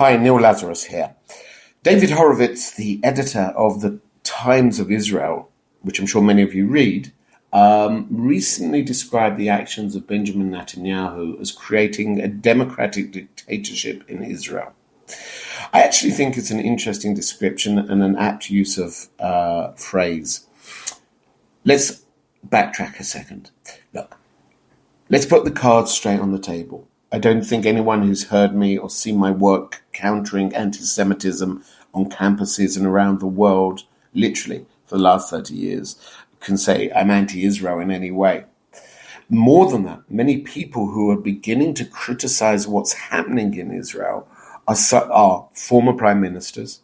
Hi, Neil Lazarus here. David Horowitz, the editor of the Times of Israel, which I'm sure many of you read, recently described the actions of Benjamin Netanyahu as creating a democratic dictatorship in Israel. I actually think it's an interesting description and an apt use of phrase. Let's backtrack a second. Look, let's put the cards straight on the table. I don't think anyone who's heard me or seen my work countering anti-Semitism on campuses and around the world, literally, for the last 30 years, can say I'm anti-Israel in any way. More than that, many people who are beginning to criticize what's happening in Israel are former prime ministers,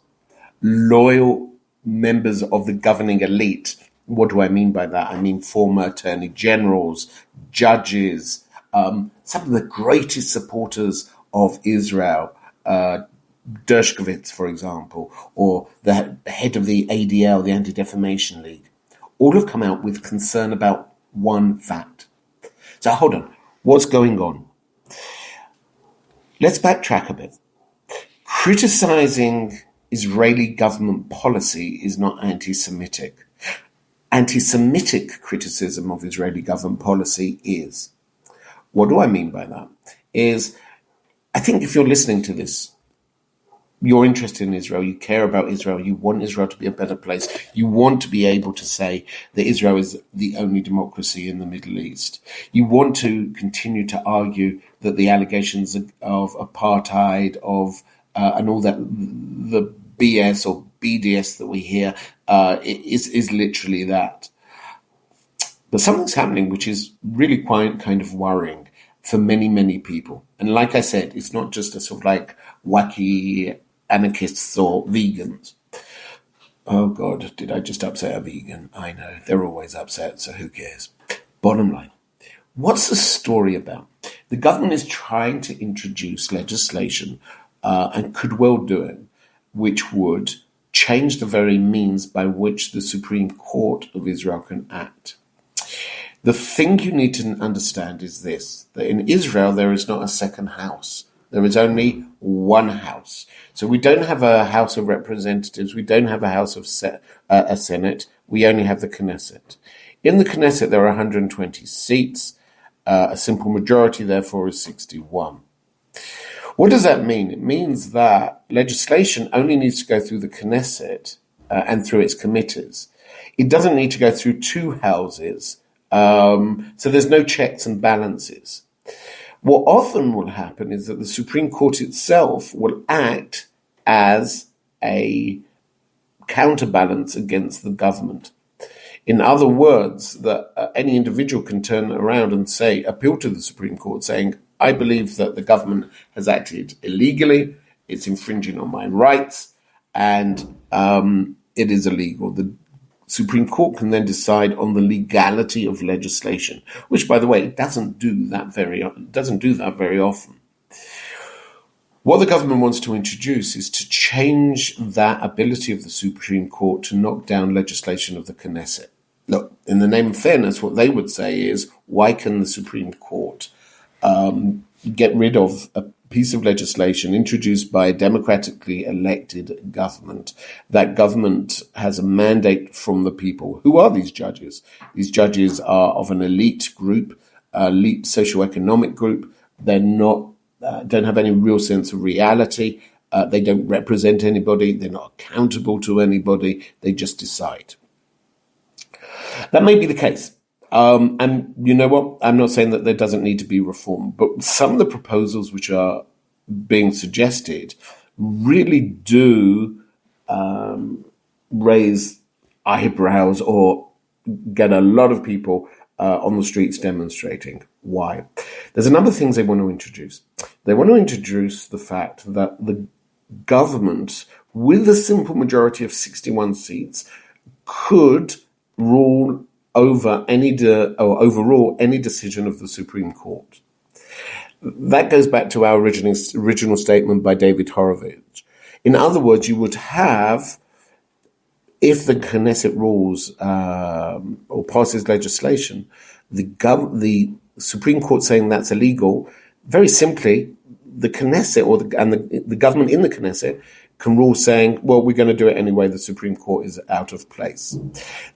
loyal members of the governing elite. What do I mean by that? I mean former attorney generals, judges, some of the greatest supporters of Israel, Dershkovitz, for example, or the head of the ADL, the Anti-Defamation League, all have come out with concern about one fact. So hold on, what's going on? Let's backtrack a bit. Criticizing Israeli government policy is not anti-Semitic. Anti-Semitic criticism of Israeli government policy is. What do I mean by that? I think if you're listening to this, you're interested in Israel, you care about Israel, you want Israel to be a better place, you want to be able to say that Israel is the only democracy in the Middle East. You want to continue to argue that the allegations of apartheid, and all that, the BS or BDS that we hear, is literally that. But something's happening which is really quite kind of worrying for many, many people. And like I said, it's not just a sort of like wacky anarchists or vegans. Oh God, did I just upset a vegan? I know, they're always upset, so who cares? Bottom line, what's the story about? The government is trying to introduce legislation, and could well do it, which would change the very means by which the Supreme Court of Israel can act. The thing you need to understand is this, that in Israel there is not a second house. There is only one house. So we don't have a House of Representatives, we don't have a House of a Senate, we only have the Knesset. In the Knesset there are 120 seats, a simple majority therefore is 61. What does that mean? It means that legislation only needs to go through the Knesset and through its committees. It doesn't need to go through two houses, so there's no checks and balances. What often will happen is that the Supreme Court itself will act as a counterbalance against the government. In other words, that any individual can turn around and appeal to the Supreme Court saying, I believe that the government has acted illegally, it's infringing on my rights, and it is illegal. The Supreme Court can then decide on the legality of legislation, which, by the way, doesn't do that very often. What the government wants to introduce is to change that ability of the Supreme Court to knock down legislation of the Knesset. Look, in the name of fairness, what they would say is, why can the Supreme Court get rid of a piece of legislation introduced by a democratically elected government? That government has a mandate from the people. Who are these judges? These judges are of an elite group, elite socioeconomic group. They're not, don't have any real sense of reality. They don't represent anybody. They're not accountable to anybody. They just decide. That may be the case. And you know what? I'm not saying that there doesn't need to be reform, but some of the proposals which are being suggested really do raise eyebrows or get a lot of people on the streets demonstrating. Why? There's a number of things they want to introduce. They want to introduce the fact that the government, with a simple majority of 61 seats, could rule over overrule any decision of the Supreme Court. That goes back to our original statement by David Horowitz. In other words, you would have, if the Knesset rules or passes legislation, the Supreme Court saying that's illegal, very simply, the Knesset and the government in the Knesset can rule saying, well, we're going to do it anyway, the Supreme Court is out of place.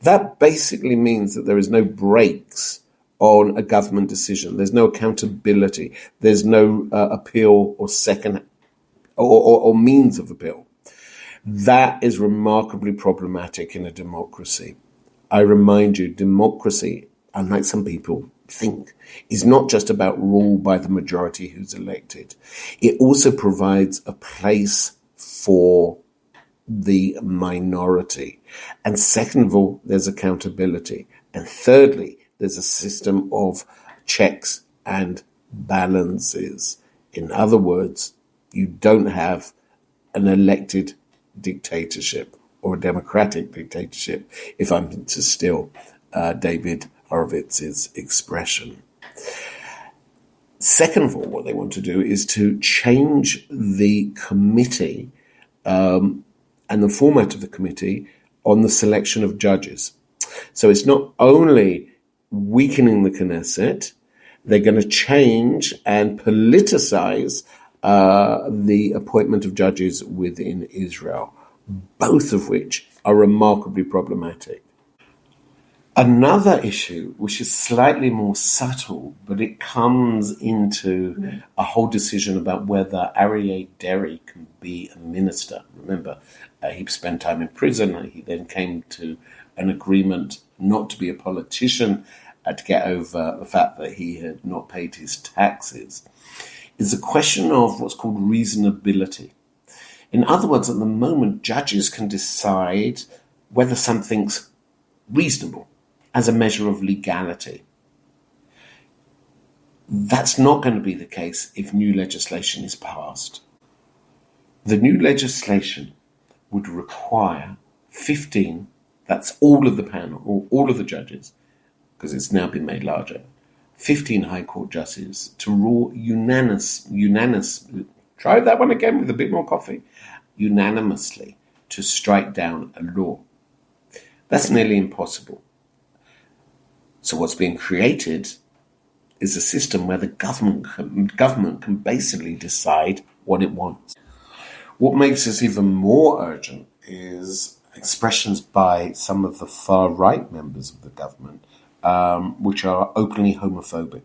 That basically means that there is no brakes on a government decision. There's no accountability. There's no appeal or second or means of appeal. That is remarkably problematic in a democracy. I remind you, democracy, unlike some people think, is not just about rule by the majority who's elected. It also provides a place for the minority. And second of all, there's accountability. And thirdly, there's a system of checks and balances. In other words, you don't have an elected dictatorship or a democratic dictatorship, if I'm to steal David Horowitz's expression. Second of all, what they want to do is to change the committee and the format of the committee on the selection of judges. So it's not only weakening the Knesset, they're going to change and politicize the appointment of judges within Israel, both of which are remarkably problematic. Another issue, which is slightly more subtle, but it comes into a whole decision about whether Aryeh Deri can be a minister. Remember, he spent time in prison. He then came to an agreement not to be a politician, to get over the fact that he had not paid his taxes. It's a question of what's called reasonability. In other words, at the moment, judges can decide whether something's reasonable as a measure of legality. That's not going to be the case if new legislation is passed. The new legislation would require 15, that's all of the panel, or all of the judges, because it's now been made larger, 15 High Court justices to rule unanimously, try that one again with a bit more coffee, unanimously to strike down a law. That's nearly impossible. So what's being created is a system where the government can basically decide what it wants. What makes this even more urgent is expressions by some of the far-right members of the government, which are openly homophobic,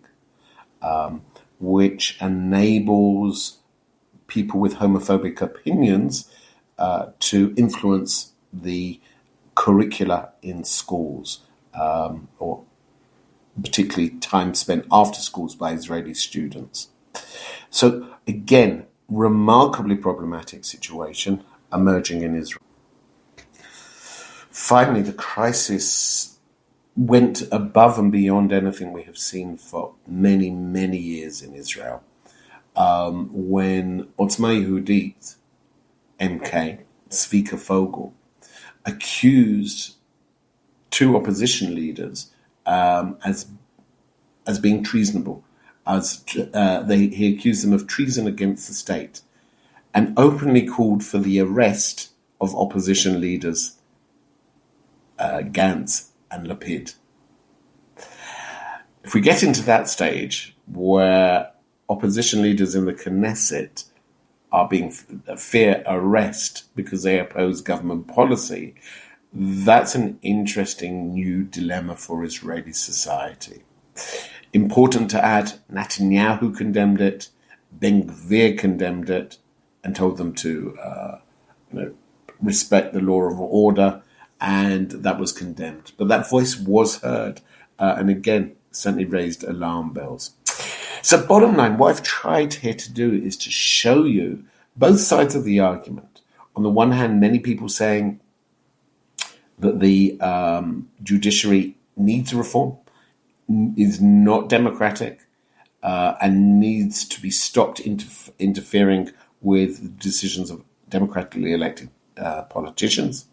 which enables people with homophobic opinions to influence the curricula in schools, or particularly time spent after schools by Israeli students. So again, remarkably problematic situation emerging in Israel. Finally, the crisis went above and beyond anything we have seen for many, many years in Israel. When Otzma Yehudit, MK, Zvika Fogel, accused two opposition leaders as being treasonable, he accused them of treason against the state, and openly called for the arrest of opposition leaders Gantz and Lapid. If we get into that stage where opposition leaders in the Knesset are being fear arrest because they oppose government policy, that's an interesting new dilemma for Israeli society. Important to add, Netanyahu condemned it, Ben-Gvir condemned it, and told them to respect the law of order, and that was condemned. But that voice was heard, and again, certainly raised alarm bells. So bottom line, what I've tried here to do is to show you both sides of the argument. On the one hand, many people saying that the judiciary needs reform, is not democratic, and needs to be stopped interfering with decisions of democratically elected politicians.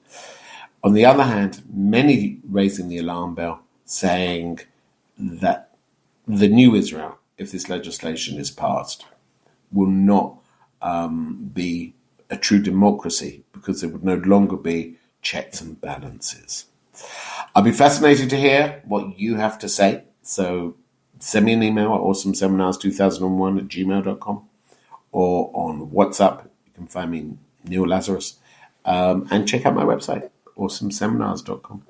On the other hand, many raising the alarm bell, saying that the new Israel, if this legislation is passed, will not be a true democracy because there would no longer be checks and balances. I'll be fascinated to hear what you have to say. So send me an email at awesomeseminars2001@gmail.com, or on WhatsApp. You can find me, Neil Lazarus, and check out my website, awesomeseminars.com.